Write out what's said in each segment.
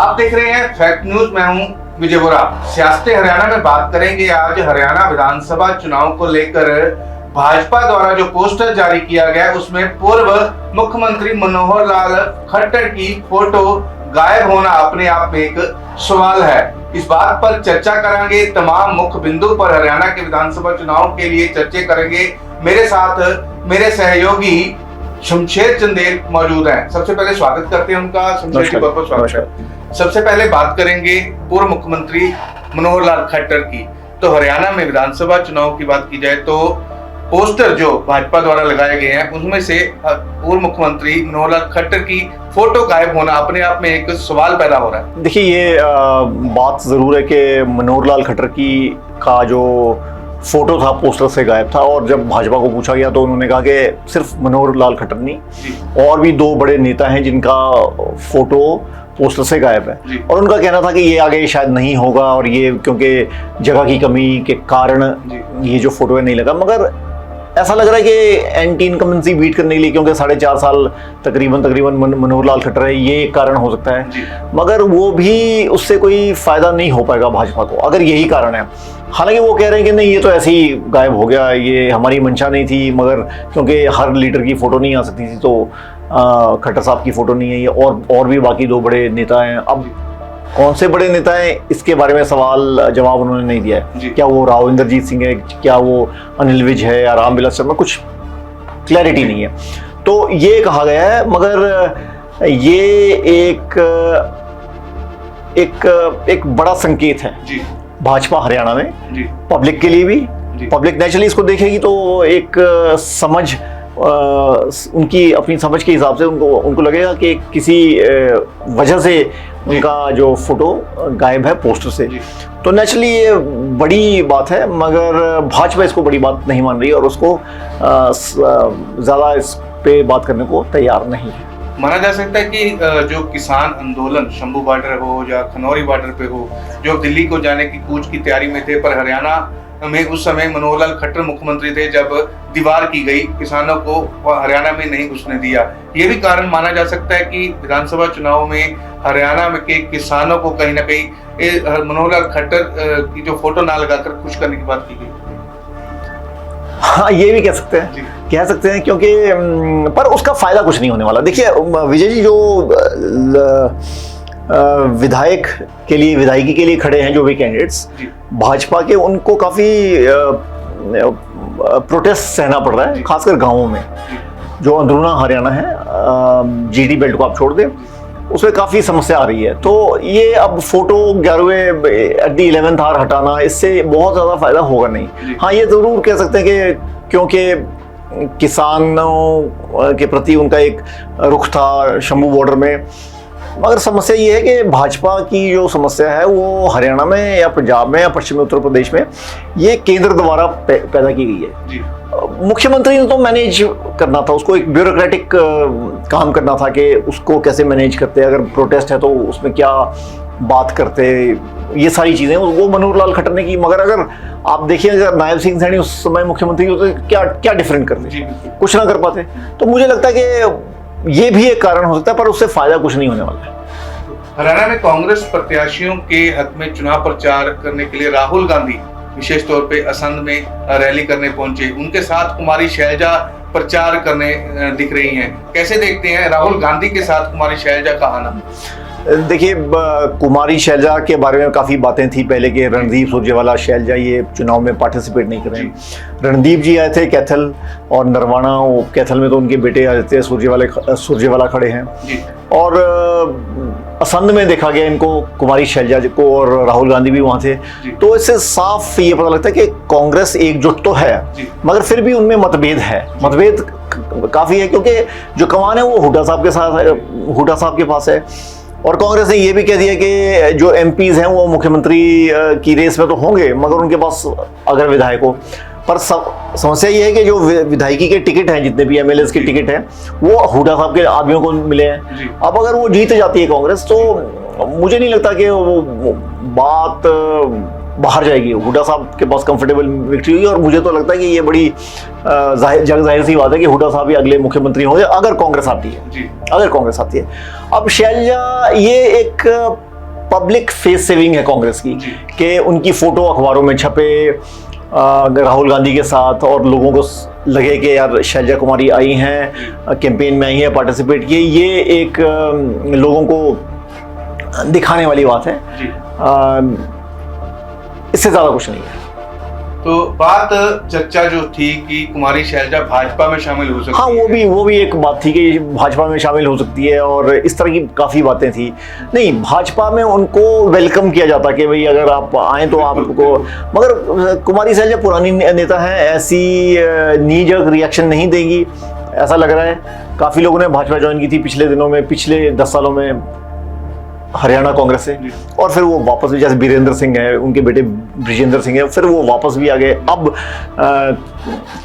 आप देख रहे हैं फैक्ट न्यूज। मैं हूं विजय बोरा। सियासत हरियाणा में बात करेंगे। आज हरियाणा विधानसभा चुनाव को लेकर भाजपा द्वारा जो पोस्टर जारी किया गया उसमें पूर्व मुख्यमंत्री मनोहर लाल खट्टर की फोटो गायब होना अपने आप में एक सवाल है। इस बात पर चर्चा करेंगे। तमाम मुख्य बिंदु पर हरियाणा के विधानसभा चुनाव के लिए चर्चा करेंगे। मेरे साथ मेरे सहयोगी शमशेर चंदेल मौजूद हैं। सबसे पहले स्वागत करते हैं उनका। शमशेर जी बहुत बहुत स्वागत है। सबसे पहले बात करेंगे पूर्व मुख्यमंत्री मनोहर लाल खट्टर की। तो हरियाणा में विधानसभा चुनाव की बात की जाए तो पोस्टर जो भाजपा द्वारा लगाए गए हैं उसमें से पूर्व मुख्यमंत्री मनोहर लाल खट्टर की फोटो गायब होना अपने आप में एक सवाल पैदा हो रहा है। देखिए, ये बात जरूर है कि मनोहर लाल खट्टर की का जो फोटो था पोस्टर से गायब था, और जब भाजपा को पूछा गया तो उन्होंने कहा कि सिर्फ मनोहर लाल खट्टर नहीं, और भी दो बड़े नेता हैं जिनका फोटो पोस्टर से गायब है। और उनका कहना था कि ये आगे शायद नहीं होगा, और ये क्योंकि जगह की कमी के कारण ये जो फोटो है नहीं लगा। मगर ऐसा लग रहा है कि एंटी इनकम्बेंसी बीट करने के लिए, क्योंकि 4.5 साल तकरीबन मनोहर लाल खट्टर है, ये एक कारण हो सकता है। मगर वो भी उससे कोई फायदा नहीं हो पाएगा भाजपा को, अगर यही कारण है। हालांकि वो कह रहे हैं कि नहीं, ये तो ऐसे ही गायब हो गया, ये हमारी मंशा नहीं थी, मगर क्योंकि हर लीडर की फोटो नहीं आ सकती थी तो खट्टर साहब की फोटो नहीं है ये, और भी बाकी दो बड़े नेता हैं। अब कौन से बड़े नेता हैं इसके बारे में सवाल जवाब उन्होंने नहीं दिया है। क्या वो राव इंद्रजीत सिंह है, क्या वो अनिल विज है या रामविलास शर्मा, कुछ क्लैरिटी नहीं है। तो ये कहा गया है, मगर ये एक बड़ा संकेत है भाजपा हरियाणा में, पब्लिक के लिए भी। पब्लिक नेचुरली इसको देखेगी तो एक समझ, उनकी अपनी समझ के हिसाब से उनको लगेगा कि किसी वजह से उनका जो फोटो गायब है पोस्टर से। तो नेचुरली ये बड़ी बात है, मगर भाजपा इसको बड़ी बात नहीं मान रही और उसको ज़्यादा इस पे बात करने को तैयार नहीं है। माना जा सकता है कि जो किसान आंदोलन शंभू बॉर्डर हो या खनौरी बॉर्डर पे हो, जो दिल्ली को जाने की कूच की तैयारी में थे, पर हरियाणा में उस समय मनोहर लाल खट्टर मुख्यमंत्री थे जब दीवार की गई, किसानों को हरियाणा में नहीं घुसने दिया। ये भी कारण माना जा सकता है कि विधानसभा चुनाव में हरियाणा में के किसानों को कहीं ना कहीं मनोहर लाल खट्टर की जो फोटो ना लगाकर खुश करने की बात की गई। हाँ, ये भी कह सकते हैं क्योंकि पर उसका फायदा कुछ नहीं होने वाला। देखिए विजय जी, जो विधायक के लिए, विधायकी के लिए खड़े हैं जो भी कैंडिडेट्स भाजपा के, उनको काफी प्रोटेस्ट सहना पड़ रहा है, खासकर गांवों में। जो अंदरूना हरियाणा है, जीडी बेल्ट को आप छोड़ दें, उसमें काफ़ी समस्या आ रही है। तो ये अब फोटो 11वें एट दी 11th आवर हटाना, इससे बहुत ज़्यादा फायदा होगा नहीं। हाँ, ये ज़रूर कह सकते हैं कि क्योंकि किसानों के प्रति उनका एक रुख था शंभू बॉर्डर में, मगर समस्या ये है कि भाजपा की जो समस्या है वो हरियाणा में या पंजाब में या पश्चिमी उत्तर प्रदेश में ये केंद्र द्वारा पैदा की गई है। मुख्यमंत्री ने तो मैनेज करना था, उसको एक ब्यूरोक्रेटिक काम करना था कि उसको कैसे मैनेज करते, अगर प्रोटेस्ट है तो उसमें क्या बात करते, ये सारी चीज़ें वो मनोहर लाल खट्टर ने की। मगर अगर आप देखिए, अगर नायब सिंह सैनी उस समय मुख्यमंत्री होते तो क्या डिफरेंट करते, कुछ ना कर पाते। तो मुझे लगता है कि ये भी एक कारण हो सकता है, पर उससे फायदा कुछ नहीं होने वाला है। हरियाणा में कांग्रेस प्रत्याशियों के हक में चुनाव प्रचार करने के लिए राहुल गांधी विशेष तौर पे असंध में रैली करने पहुंचे। उनके साथ कुमारी शैलजा प्रचार करने दिख रही हैं। कैसे देखते हैं राहुल गांधी के साथ कुमारी शैलजा का आना? देखिए, कुमारी शैलजा के बारे में काफ़ी बातें थी पहले कि रणदीप सुरजेवाला शैलजा ये चुनाव में पार्टिसिपेट नहीं कर रहे हैं। रणदीप जी आए थे कैथल और नरवाना, वो कैथल में तो उनके बेटे आए थे, सुरजेवाला खड़े हैं। और असंध में देखा गया इनको, कुमारी शैलजा को, और राहुल गांधी भी वहाँ थे। तो इससे साफ ये पता लगता है कि कांग्रेस एकजुट तो है, मगर फिर भी उनमें मतभेद है। मतभेद काफ़ी है क्योंकि जो कमान है वो हुड्डा साहब के साथ है, हुड्डा साहब के पास है। और कांग्रेस ने ये भी कह दिया कि जो एमपीज हैं वो मुख्यमंत्री की रेस में तो होंगे, मगर उनके पास अगर विधायक हो। पर समस्या ये है कि जो विधायकी के टिकट हैं, जितने भी एमएलएस के टिकट हैं, वो हुड्डा साहब के आदमियों को मिले हैं। अब अगर वो जीत जाती है कांग्रेस तो मुझे नहीं लगता कि वो बात बाहर जाएगी। हुड्डा साहब के पास कंफर्टेबल विक्ट्री हुई, और मुझे तो लगता है कि ये बड़ी जाहिर सी बात है कि हुड्डा साहब ही अगले मुख्यमंत्री होंगे अगर कांग्रेस आती है। अब शैलजा ये एक पब्लिक फेस सेविंग है कांग्रेस की, कि उनकी फोटो अखबारों में छपे राहुल गांधी के साथ, और लोगों को लगे कि यार शैलजा कुमारी आई हैं, कैंपेन में आई हैं, पार्टिसिपेट किए, ये एक लोगों को दिखाने वाली बात है। इससे ज़्यादा कुछ नहीं है। तो बात चर्चा जो थी कि कुमारी शैलजा भाजपा में शामिल हो सकती है। हाँ, वो भी एक बात थी कि भाजपा में शामिल हो सकती है, और इस तरह की काफ़ी बातें थी। नहीं, भाजपा में उनको वेलकम किया जाता कि भाई अगर आप आए तो आपको, मगर कुमारी शैलजा पुरानी नेता हैं, ऐसी नी जर्क रिएक्शन नहीं देगी ऐसा लग रहा है। काफ़ी लोगों ने भाजपा ज्वाइन की थी पिछले दिनों में, पिछले 10 सालों में हरियाणा कांग्रेस से, और फिर वो वापस भी, जैसे बीरेंद्र सिंह है, उनके बेटे ब्रिजेंद्र सिंह है, फिर वो वापस भी आ गए। अब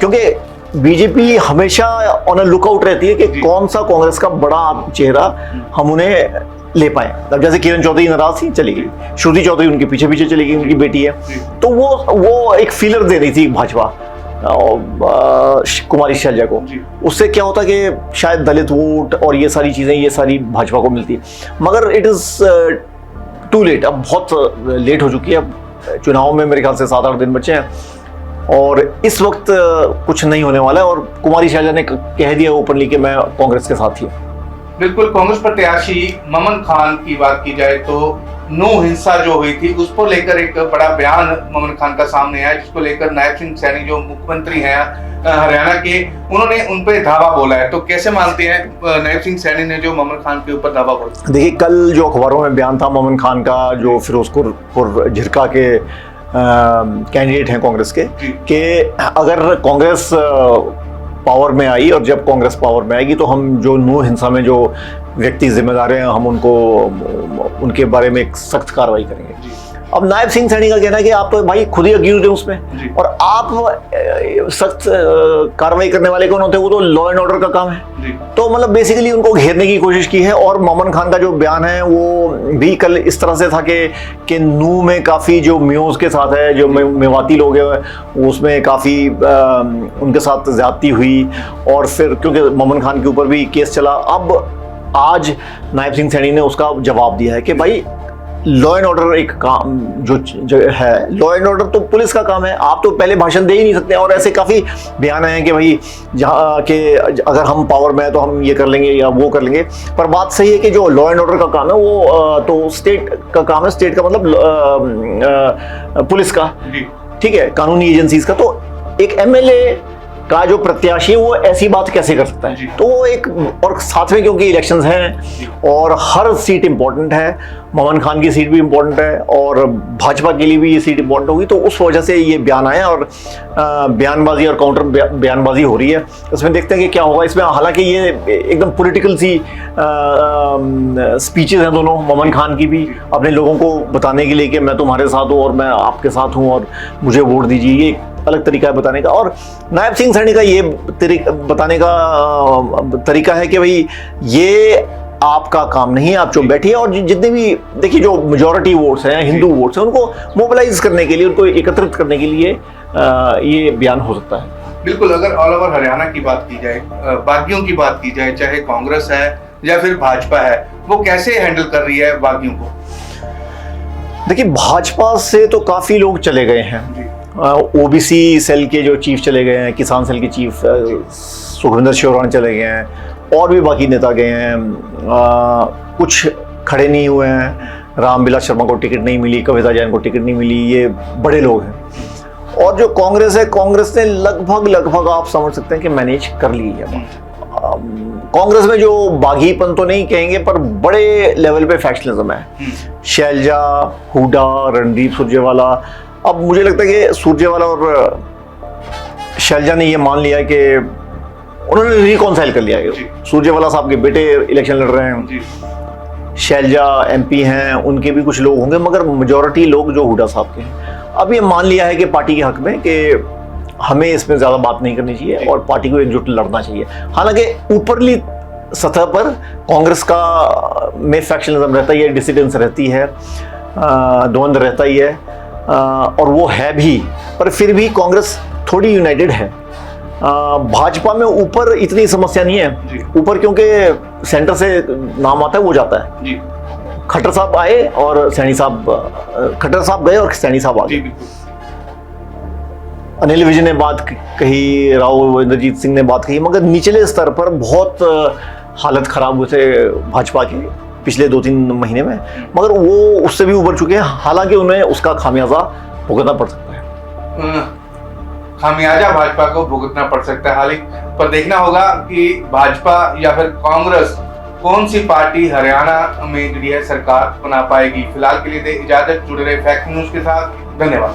क्योंकि बीजेपी हमेशा ऑन अ लुकआउट रहती है कि कौन सा कांग्रेस का बड़ा चेहरा हम उन्हें ले पाए। अब जैसे किरण चौधरी नाराज थी, चली गई, श्रुति चौधरी उनके पीछे पीछे चली गई, उनकी बेटी है, तो वो एक फीलर दे रही थी भाजपा कुमारी शैलजा को। उससे क्या होता कि शायद दलित वोट और ये सारी चीज़ें, ये सारी भाजपा को मिलती है, मगर इट इज़ टू लेट। अब बहुत लेट हो चुकी है। अब चुनाव में मेरे ख्याल से 7-8 दिन बचे हैं, और इस वक्त कुछ नहीं होने वाला है। और कुमारी शैलजा ने कह दिया ओपनली कि मैं कांग्रेस के साथ ही हूँ। बिल्कुल। कांग्रेस प्रत्याशी ममन खान की बात की जाए तो नौ हिंसा जो हुई थी उसको लेकर एक बड़ा बयान ममन खान का सामने आया, जिसको लेकर नायब सिंह सैनी जो मुख्यमंत्री हैं हरियाणा के, उन्होंने उन पे धावा बोला है। तो कैसे मानते हैं नायब सिंह सैनी ने जो ममन खान के ऊपर धावा बोला? देखिए, कल जो अखबारों में बयान था ममन खान का, जो फिरोजपुर झिरका के कैंडिडेट हैं कांग्रेस के, कि अगर कांग्रेस पावर में आई, और जब कांग्रेस पावर में आएगी तो हम जो नौ हिंसा में जो व्यक्ति जिम्मेदार हैं, हम उनके बारे में एक सख्त कार्रवाई करेंगे। अब नायब सिंह सैनी का कहना है कि आप तो भाई खुद ही अक्यूज हैं उसमें, और आप सख्त कार्रवाई करने वाले कौन होते हैं? वो तो लॉ एंड ऑर्डर का काम है। तो मतलब बेसिकली उनको घेरने की कोशिश की है। और ममन खान का जो बयान है वो भी कल इस तरह से था कि नू में काफ़ी जो म्यूज के साथ है, जो मेवाती लोग हैं, उसमें काफ़ी उनके साथ ज्यादती हुई, और फिर क्योंकि ममन खान के ऊपर भी केस चला, अब आज नायब सिंह सैनी ने उसका जवाब दिया है कि भाई लॉ एंड ऑर्डर एक काम जो है, लॉ एंड ऑर्डर तो पुलिस का काम है, आप तो पहले भाषण दे ही नहीं सकते। और ऐसे काफ़ी बयान हैं कि भाई जहाँ के अगर हम पावर में है तो हम ये कर लेंगे या वो कर लेंगे। पर बात सही है कि जो लॉ एंड ऑर्डर का काम है वो तो स्टेट का काम है, स्टेट का मतलब पुलिस का, ठीक है, कानूनी एजेंसीज का। तो एक एमएलए का जो प्रत्याशी है वो ऐसी बात कैसे कर सकता है? तो वो एक, और साथ में क्योंकि इलेक्शंस हैं और हर सीट इंपॉर्टेंट है, ममन खान की सीट भी इंपॉर्टेंट है और भाजपा के लिए भी ये सीट इंपॉर्टेंट होगी, तो उस वजह से ये बयान आया और बयानबाजी और काउंटर बयानबाजी हो रही है। इसमें देखते हैं कि क्या होगा इसमें। हालांकि ये एकदम पॉलिटिकल सी स्पीचेस हैं दोनों, ममन खान की भी अपने लोगों को बताने के लिए कि मैं तुम्हारे साथ हूँ और मैं आपके साथ हूँ और मुझे वोट दीजिए, ये अलग तरीका है बताने का। और नायब सिंह सैनी का ये बताने का तरीका है कि भाई ये आपका काम नहीं है, आप चुप बैठिए। और जितने भी देखिए जो मेजॉरिटी वोट्स हैं, हिंदू वोट्स हैं, उनको मोबिलाइज करने के लिए, उनको एकत्रित करने के लिए ये बयान हो सकता है। बिल्कुल। अगर ऑल ओवर हरियाणा की बात की जाए, बागियों की बात की जाए, चाहे कांग्रेस है या फिर भाजपा है, वो कैसे हैंडल कर रही है बागियों को? देखिए, भाजपा से तो काफी लोग चले गए हैं। ओबीसी सेल के जो चीफ चले गए हैं, किसान सेल के चीफ सुखविंदर शिवरान चले गए हैं, और भी बाकी नेता गए हैं। कुछ खड़े नहीं हुए हैं, रामविलास शर्मा को टिकट नहीं मिली, कविता जैन को टिकट नहीं मिली, ये बड़े लोग हैं। और जो कांग्रेस है, कांग्रेस ने लगभग आप समझ सकते हैं कि मैनेज कर ली है बात। कांग्रेस में जो बागीपन तो नहीं कहेंगे पर बड़े लेवल पे फैक्शनिज्म है। शैलजा, हुड्डा, रणदीप सुरजेवाला, अब मुझे लगता है कि सुरजेवाला और शैलजा ने ये मान लिया कि उन्होंने रिकॉन्साइल कर लिया कि सुरजेवाला साहब के बेटे इलेक्शन लड़ रहे हैं, शैलजा एमपी हैं, उनके भी कुछ लोग होंगे, मगर मेजॉरिटी लोग जो हुड्डा साहब के हैं, अब ये मान लिया है कि पार्टी के हक में कि हमें इसमें ज़्यादा बात नहीं करनी चाहिए और पार्टी को एकजुट लड़ना चाहिए। हालांकि ऊपरली सतह पर कांग्रेस का में फैक्शनिज्म रहता ही है, डिसिडेंस रहती है, द्वंद्व रहता ही है, और वो है भी, पर फिर भी कांग्रेस थोड़ी यूनाइटेड है। भाजपा में ऊपर इतनी समस्या नहीं है, ऊपर क्योंकि सेंटर से नाम आता है वो जाता है, खट्टर साहब आए और सैनी साहब, खट्टर साहब गए और सैनी साहब आ जी गए। बिल्कुल। अनिल विज ने बात कही, राव इंद्रजीत सिंह ने बात कही, मगर निचले स्तर पर बहुत हालत खराब हुए थे भाजपा के पिछले 2-3 महीने में, मगर वो उससे भी उबर चुके हैं। हालांकि उन्हें उसका खामियाजा भुगतना पड़ सकता है। खामियाजा भाजपा को भुगतना पड़ सकता है। हालांकि पर देखना होगा कि भाजपा या फिर कांग्रेस कौन सी पार्टी हरियाणा में जो है सरकार बना पाएगी। फिलहाल के लिए दे इजाजत, जुड़े रहे फैक्ट न्यूज के साथ। धन्यवाद।